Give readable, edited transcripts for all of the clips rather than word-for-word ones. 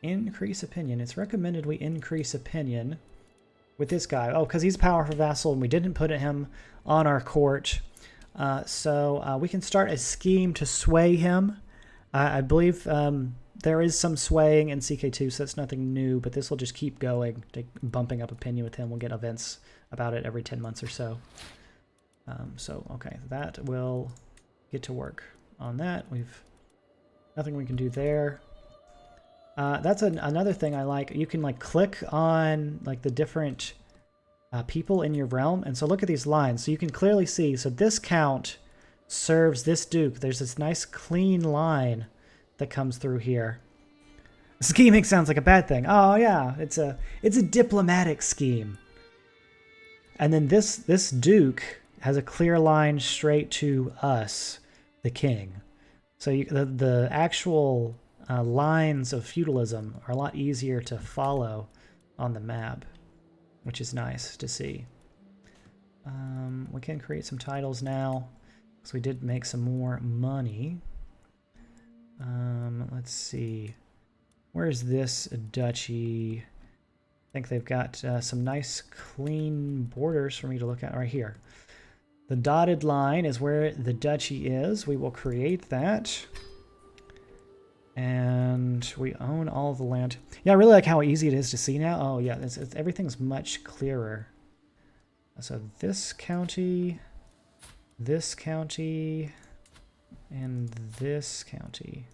Increase opinion. It's recommended we increase opinion with this guy. Oh, because he's a powerful vassal and we didn't put him on our court. So we can start a scheme to sway him. I believe there is some swaying in CK2, so that's nothing new, but this will just keep going, bumping up opinion with him. We'll get events about it every 10 months or so. Okay, that will get to work on that. We've nothing we can do there. That's another thing I like. You can like click on like the different people in your realm, and so look at these lines. So you can clearly see. So this count serves this duke. There's this nice clean line that comes through here. Scheming sounds like a bad thing. Oh yeah, it's a diplomatic scheme. And then this duke has a clear line straight to us, the king. So the actual lines of feudalism are a lot easier to follow on the map, which is nice to see. We can create some titles now, because we did make some more money. Let's see. Where's this duchy? I think they've got some nice clean borders for me to look at right here. The dotted line is where the duchy is. We will create that. And we own all the land. Yeah, I really like how easy it is to see now. Oh, yeah, everything's much clearer. So this county, and this county.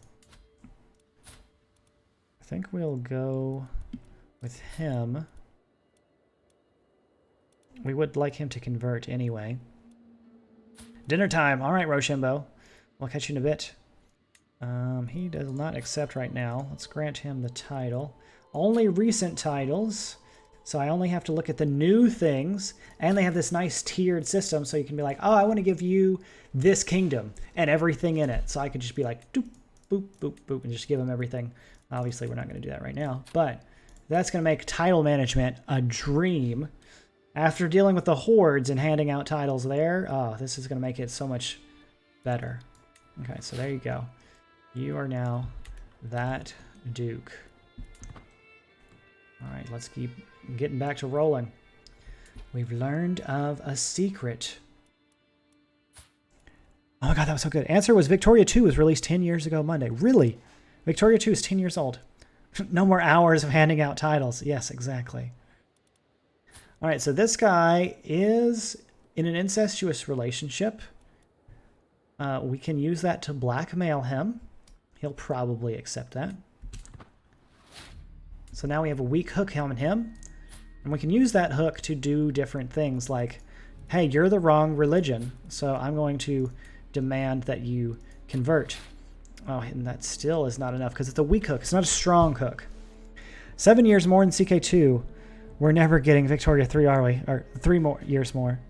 I think we'll go with him. We would like him to convert anyway. Dinner time. All right, Rochambeau. We'll catch you in a bit. He does not accept right now. Let's grant him the title. Only recent titles. So I only have to look at the new things. And they have this nice tiered system. So you can be like, oh, I want to give you this kingdom and everything in it. So I could just be like, doop, boop, boop, boop, and just give him everything. Obviously, we're not going to do that right now. But that's going to make title management a dream. After dealing with the hordes and handing out titles there, oh, this is going to make it so much better. Okay, so there you go. You are now that duke. All right, let's keep getting back to rolling. We've learned of a secret. Oh my god, that was so good. Answer was Victoria 2 was released 10 years ago Monday. Really? Victoria 2 is 10 years old. No more hours of handing out titles. Yes, exactly. All right, so this guy is in an incestuous relationship. We can use that to blackmail him. He'll probably accept that. So now we have a weak hook on him. And we can use that hook to do different things like, hey, you're the wrong religion, so I'm going to demand that you convert. Oh, and that still is not enough because it's a weak hook. It's not a strong hook. 7 years more than CK2. We're never getting Victoria 3, are we? Or 3 more years more.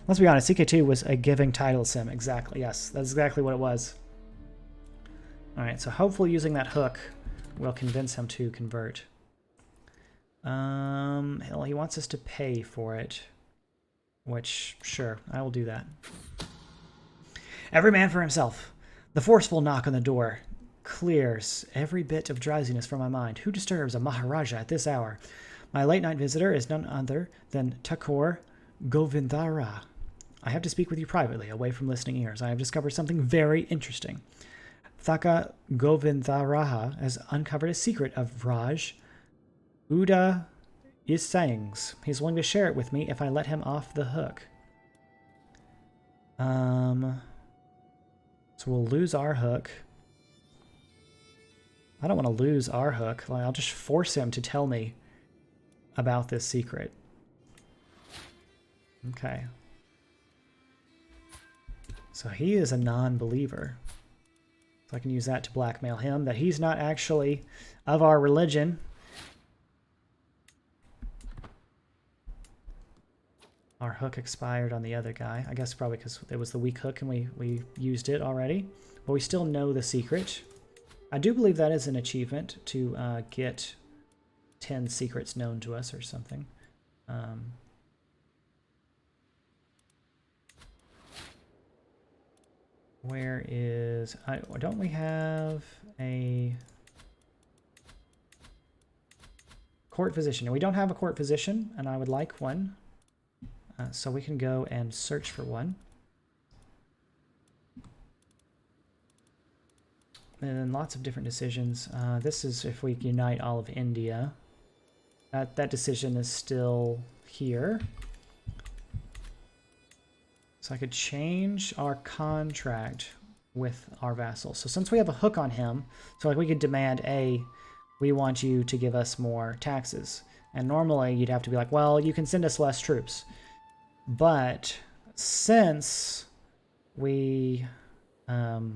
Let's be honest, CK2 was a giving title sim. Exactly, yes. That's exactly what it was. Alright, so hopefully using that hook will convince him to convert. Hell, he wants us to pay for it. Which, sure, I will do that. Every man for himself. The forceful knock on the door clears every bit of drowsiness from my mind. Who disturbs a Maharaja at this hour? My late-night visitor is none other than Thakur Govindara. I have to speak with you privately, away from listening ears. I have discovered something very interesting. Thakur Govindara has uncovered a secret of Raj Uda Isang's. He's willing to share it with me if I let him off the hook. So we'll lose our hook. I don't want to lose our hook. Like, I'll just force him to tell me about this secret. Okay. So he is a non-believer. So I can use that to blackmail him that he's not actually of our religion. Our hook expired on the other guy. I guess probably because it was the weak hook and we used it already. But we still know the secret. I do believe that is an achievement to get 10 secrets known to us or something. Where is... don't we have a court physician? We don't have a court physician, and I would like one. So we can go and search for one. And then lots of different decisions. This is if we unite all of India. That decision is still here. So I could change our contract with our vassal. So since we have a hook on him, so like we could demand, we want you to give us more taxes. And normally you'd have to be like, well, you can send us less troops. But since we... that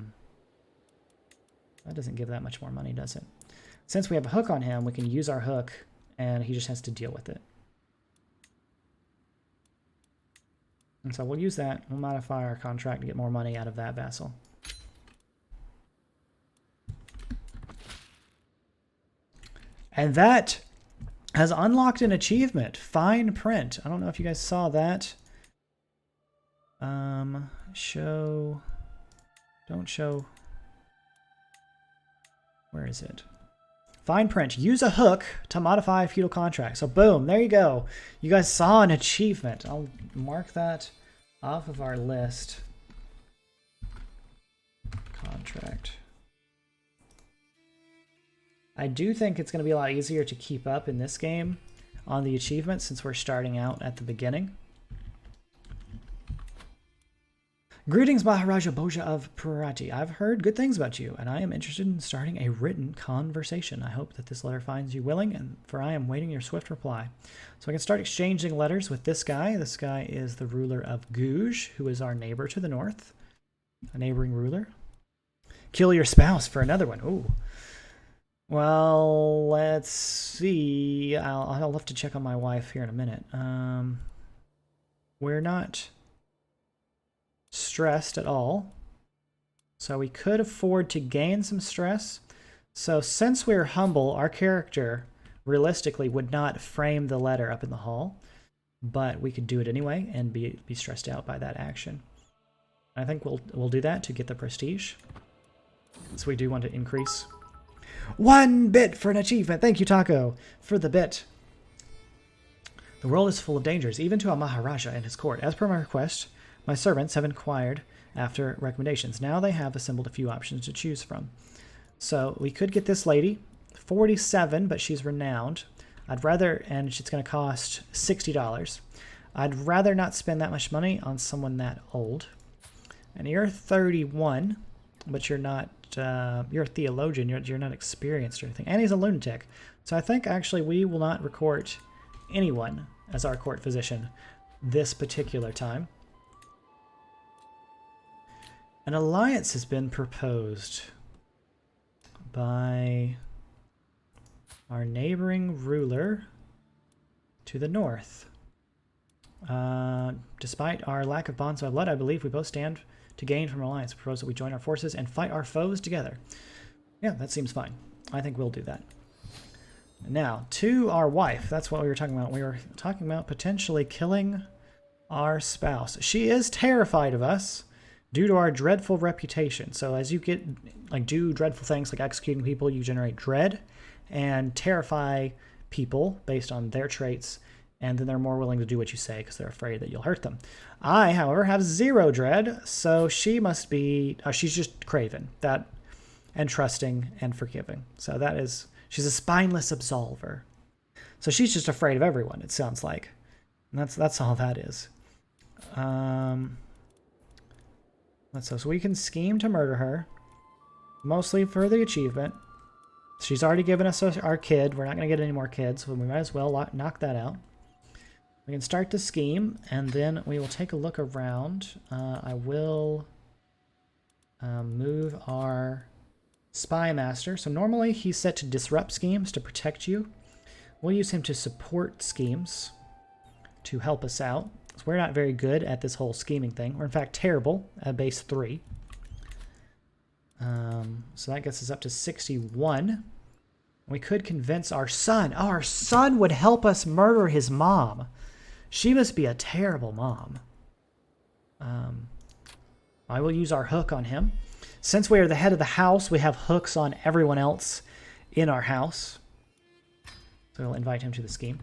doesn't give that much more money, does it? Since we have a hook on him, we can use our hook, and he just has to deal with it. And so we'll use that. We'll modify our contract to get more money out of that vassal. And that has unlocked an achievement. Fine print. I don't know if you guys saw that. Show... Don't show... Where is it? Fine print. Use a hook to modify a feudal contract. So boom, there you go. You guys saw an achievement. I'll mark that off of our list. Contract. I do think it's going to be a lot easier to keep up in this game on the achievements since we're starting out at the beginning. Greetings, Maharaja Bhoja of Prati. I've heard good things about you, and I am interested in starting a written conversation. I hope that this letter finds you willing, and for I am waiting your swift reply. So I can start exchanging letters with this guy. This guy is the ruler of Guj, who is our neighbor to the north. A neighboring ruler. Kill your spouse for another one. Ooh. Well, let's see. I'll have to check on my wife here in a minute. We're not stressed at all, so we could afford to gain some stress. So since we're humble, our character realistically would not frame the letter up in the hall, but we could do it anyway and be stressed out by that action. I think we'll do that to get the prestige. So we do want to increase 1 bit for an achievement. Thank you, Taco, for the bit. The world is full of dangers, even to a Maharaja and his court. As per my request, my servants have inquired after recommendations. Now they have assembled a few options to choose from. So we could get this lady, 47, but she's renowned. I'd rather, and it's going to cost $60. I'd rather not spend that much money on someone that old. And you're 31, but you're not, you're a theologian, you're not experienced or anything. And he's a lunatic. So I think actually we will not record anyone as our court physician this particular time. An alliance has been proposed by our neighboring ruler to the north. Despite our lack of bonds by blood, I believe we both stand to gain from an alliance. I propose that we join our forces and fight our foes together. Yeah, that seems fine. I think we'll do that. Now, to our wife. That's what we were talking about. We were talking about potentially killing our spouse. She is terrified of us due to our dreadful reputation. So as you do dreadful things like executing people, you generate dread and terrify people based on their traits, and then they're more willing to do what you say because they're afraid that you'll hurt them. I, however, have 0 dread, so she must be, she's just craven that and trusting and forgiving. So that is, she's a spineless absolver. So she's just afraid of everyone, it sounds like. And that's all that is. So we can scheme to murder her, mostly for the achievement. She's already given us our kid. We're not going to get any more kids, so we might as well knock that out. We can start the scheme, and then we will take a look around. I will move our spy master. So normally he's set to disrupt schemes to protect you. We'll use him to support schemes to help us out. So we're not very good at this whole scheming thing. We're in fact terrible at base 3. So that gets us up to 61. We could convince our son. Oh, our son would help us murder his mom. She must be a terrible mom. I will use our hook on him. Since we are the head of the house, we have hooks on everyone else in our house. So we'll invite him to the scheme.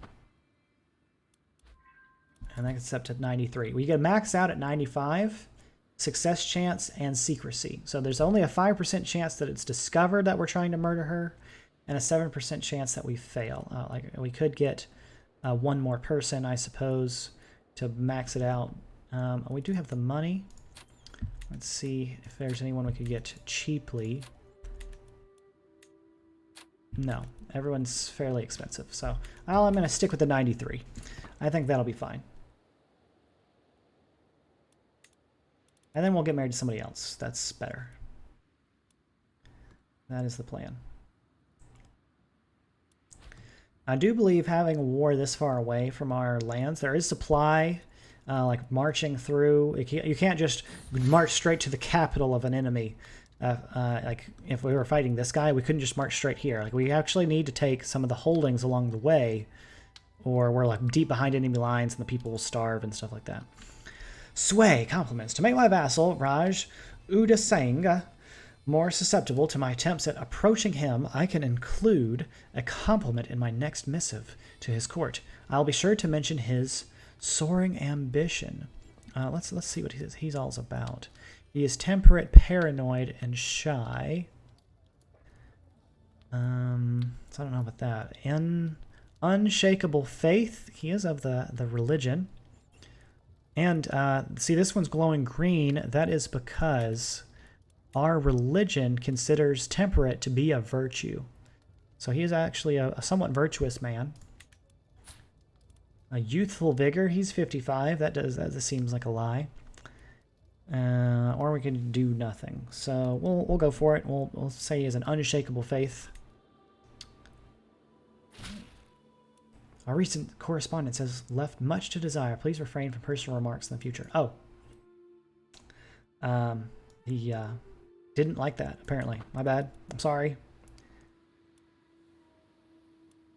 And that gets up to 93. We get max out at 95. Success chance and secrecy. So there's only a 5% chance that it's discovered that we're trying to murder her, and a 7% chance that we fail. Like we could get one more person, I suppose, to max it out. We do have the money. Let's see if there's anyone we could get cheaply. No, everyone's fairly expensive. So I'm going to stick with the 93. I think that'll be fine. And then we'll get married to somebody else. That's better. That is the plan. I do believe having a war this far away from our lands, there is supply, like marching through. You can't just march straight to the capital of an enemy. Like if we were fighting this guy, we couldn't just march straight here. Like we actually need to take some of the holdings along the way, or we're like deep behind enemy lines and the people will starve and stuff like that. Sway, compliments. To make my vassal, Raj Udasanga, more susceptible to my attempts at approaching him, I can include a compliment in my next missive to his court. I'll be sure to mention his soaring ambition. Let's see what he's all about. He is temperate, paranoid, and shy. So I don't know about that. Unshakable faith. He is of the religion. And see, this one's glowing green. That is because our religion considers temperate to be a virtue. So he is actually a somewhat virtuous man. A youthful vigor. He's 55. That seems like a lie. Or we can do nothing. So we'll go for it. We'll say he has an unshakable faith. Our recent correspondence has left much to desire. Please refrain from personal remarks in the future. Oh. He didn't like that, apparently. My bad. I'm sorry.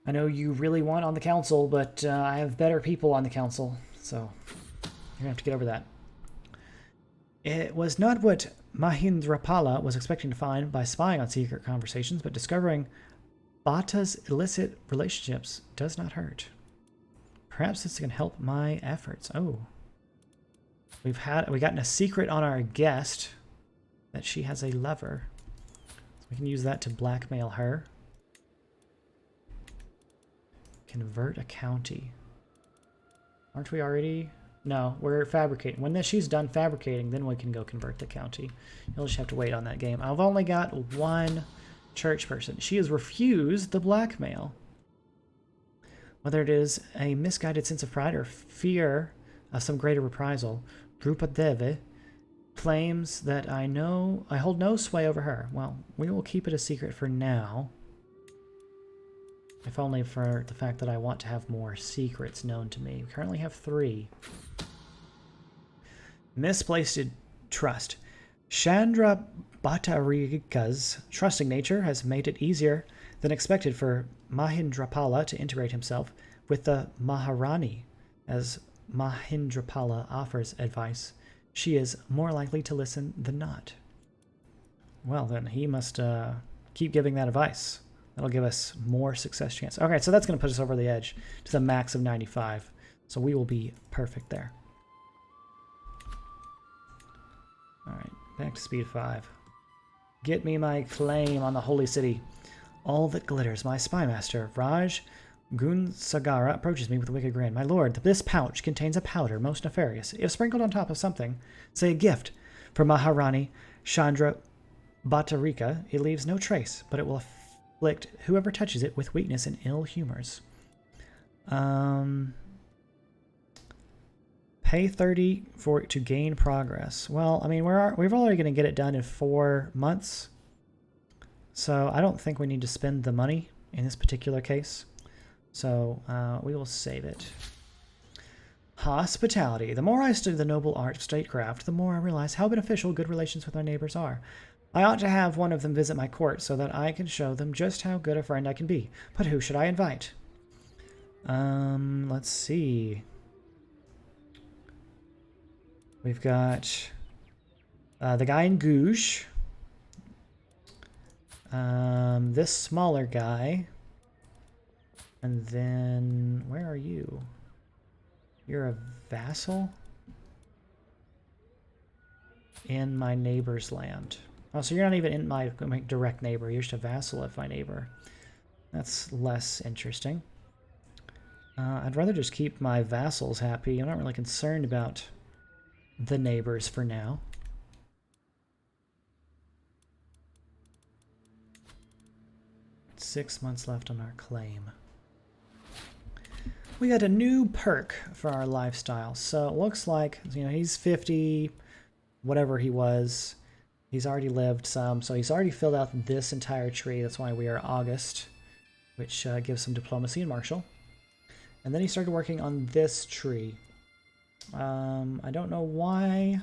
I know you really want on the council, but I have better people on the council, so you're going to have to get over that. It was not what Mahendrapala was expecting to find by spying on secret conversations, but discovering Bhatta's illicit relationships does not hurt. Perhaps this can help my efforts. Oh. We've gotten a secret on our guest that she has a lover. So we can use that to blackmail her. Convert a county. Aren't we already? No, we're fabricating. When she's done fabricating, then we can go convert the county. You'll just have to wait on that game. I've only got one church person. She has refused the blackmail. Whether it is a misguided sense of pride or fear of some greater reprisal, Drupadeva claims that I hold no sway over her. Well, we will keep it a secret for now. If only for the fact that I want to have more secrets known to me. We currently have 3. Misplaced trust. Chandra Bhattarika's trusting nature has made it easier than expected for Mahendrapala to integrate himself with the Maharani. As Mahendrapala offers advice, she is more likely to listen than not. Well, then he must keep giving that advice. That'll give us more success chance. Okay, so that's going to put us over the edge to the max of 95. So we will be perfect there. All right, back to speed 5. Get me my claim on the holy city. All that glitters. My spy master, Raj Gunsagara, approaches me with a wicked grin. My lord, this pouch contains a powder most nefarious. If sprinkled on top of something, say a gift for Maharani Chandra Bhattarika, it leaves no trace, but it will afflict whoever touches it with weakness and ill humors. Pay 30 to gain progress. Well, I mean, we're already going to get it done in 4 months. So I don't think we need to spend the money in this particular case. So we will save it. Hospitality. The more I study the noble art of statecraft, the more I realize how beneficial good relations with my neighbors are. I ought to have one of them visit my court so that I can show them just how good a friend I can be. But who should I invite? Let's see. We've got The guy in Gouge. This smaller guy. And then, where are you? You're a vassal? In my neighbor's land. Oh, so you're not even in my direct neighbor. You're just a vassal of my neighbor. That's less interesting. I'd rather just keep my vassals happy. I'm not really concerned about the neighbors for now. Six months left on our claim. We got a new perk for our lifestyle. So it looks like, you know, he's 50... whatever he was, he's already lived some, so he's already filled out this entire tree. That's why we are August, which gives some diplomacy and martial. And then he started working on this tree. I don't know why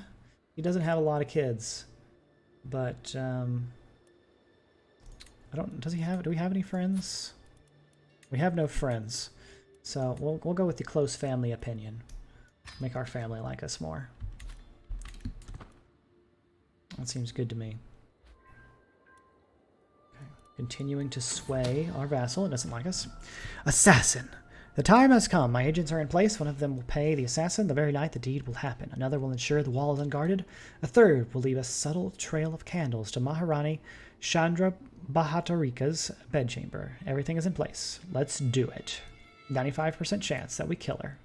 he doesn't have a lot of kids, but I don't. Does he have? Do we have any friends? We have no friends, so we'll go with the close family opinion. Make our family like us more. That seems good to me. Okay. Continuing to sway our vassal. It doesn't like us. Assassin. The time has come. My agents are in place. One of them will pay the assassin the very night the deed will happen. Another will ensure the wall is unguarded. A third will leave a subtle trail of candles to Maharani Chandra Bahatarika's bedchamber. Everything is in place. Let's do it. 95% chance that we kill her.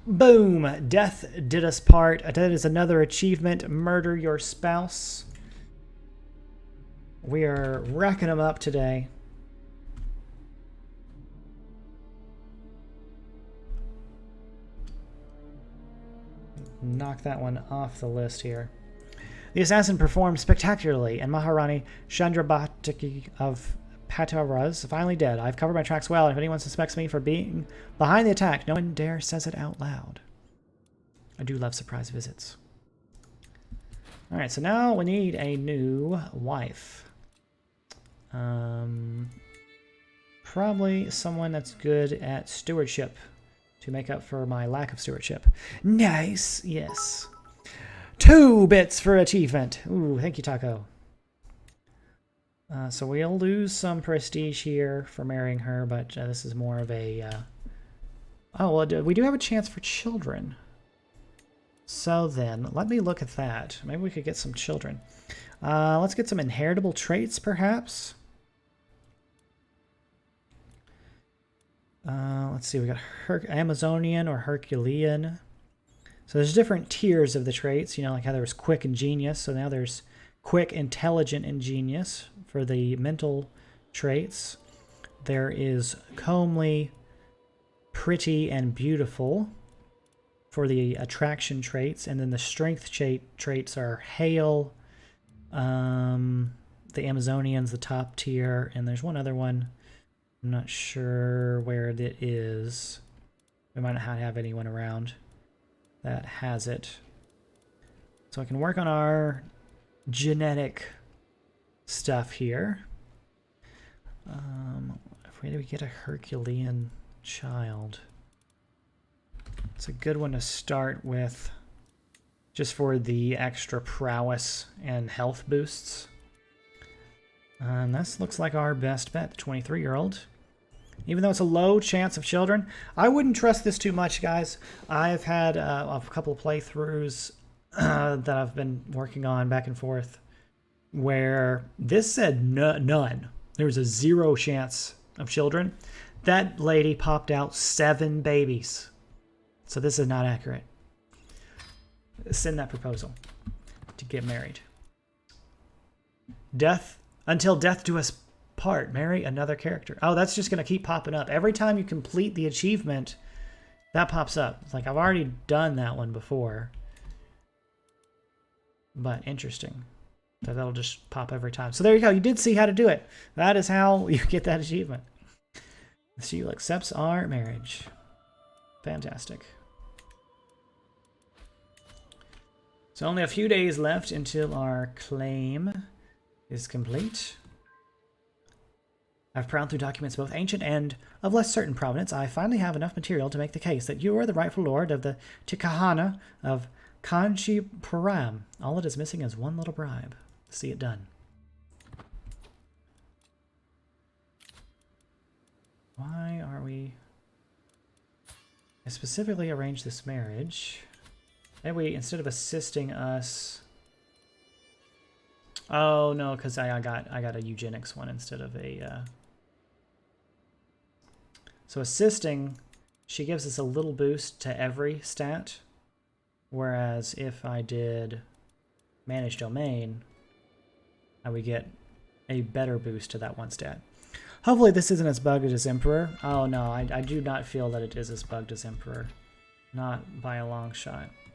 Boom! Death did us part. That is another achievement. Murder your spouse. We are racking them up today. Knock that one off the list here. The assassin performed spectacularly, and Maharani Chandrabhatiki of Pratihara is finally dead. I've covered my tracks well, and if anyone suspects me for being behind the attack, no one dare says it out loud. I do love surprise visits. Alright, so now we need a new wife. Probably someone that's good at stewardship to make up for my lack of stewardship. Nice, yes. 2 bits for achievement. Ooh, thank you, Taco. So we'll lose some prestige here for marrying her, but this is more of a... Oh, well, we do have a chance for children. So then, let me look at that. Maybe we could get some children. Let's get some inheritable traits, perhaps. Let's see, we got Amazonian or Herculean. So there's different tiers of the traits, you know, like how there was quick and genius. So now there's quick, intelligent, and genius for the mental traits. There is comely, pretty, and beautiful for the attraction traits. And then the strength traits are hale, the Amazonian's the top tier, and there's one other one. I'm not sure where it is. We might not have anyone around that has it. So I can work on our genetic stuff here. If we get a Herculean child, it's a good one to start with just for the extra prowess and health boosts. And this looks like our best bet, the 23-year-old. Even though it's a low chance of children, I wouldn't trust this too much, guys. I've had a couple of playthroughs that I've been working on back and forth where this said none. There was a 0 chance of children. That lady popped out 7 babies. So this is not accurate. Send that proposal to get married. Death, until death do us part. Marry another character. Oh, that's just going to keep popping up. Every time you complete the achievement, that pops up. It's like I've already done that one before. But interesting. That'll just pop every time. So there you go. You did see how to do it. That is how you get that achievement. She accepts our marriage. Fantastic. So only a few days left until our claim is complete. I've prowled through documents both ancient and of less certain provenance. I finally have enough material to make the case that you are the rightful lord of the Tikahana of Kanchi Param. All it is missing is one little bribe to see it done. Why are we... I specifically arranged this marriage. Maybe instead of assisting us... Oh no, because I got a eugenics one instead of a... So assisting, she gives us a little boost to every stat. Whereas if I did manage domain, I would get a better boost to that one stat. Hopefully this isn't as bugged as Emperor. Oh no, I do not feel that it is as bugged as Emperor. Not by a long shot.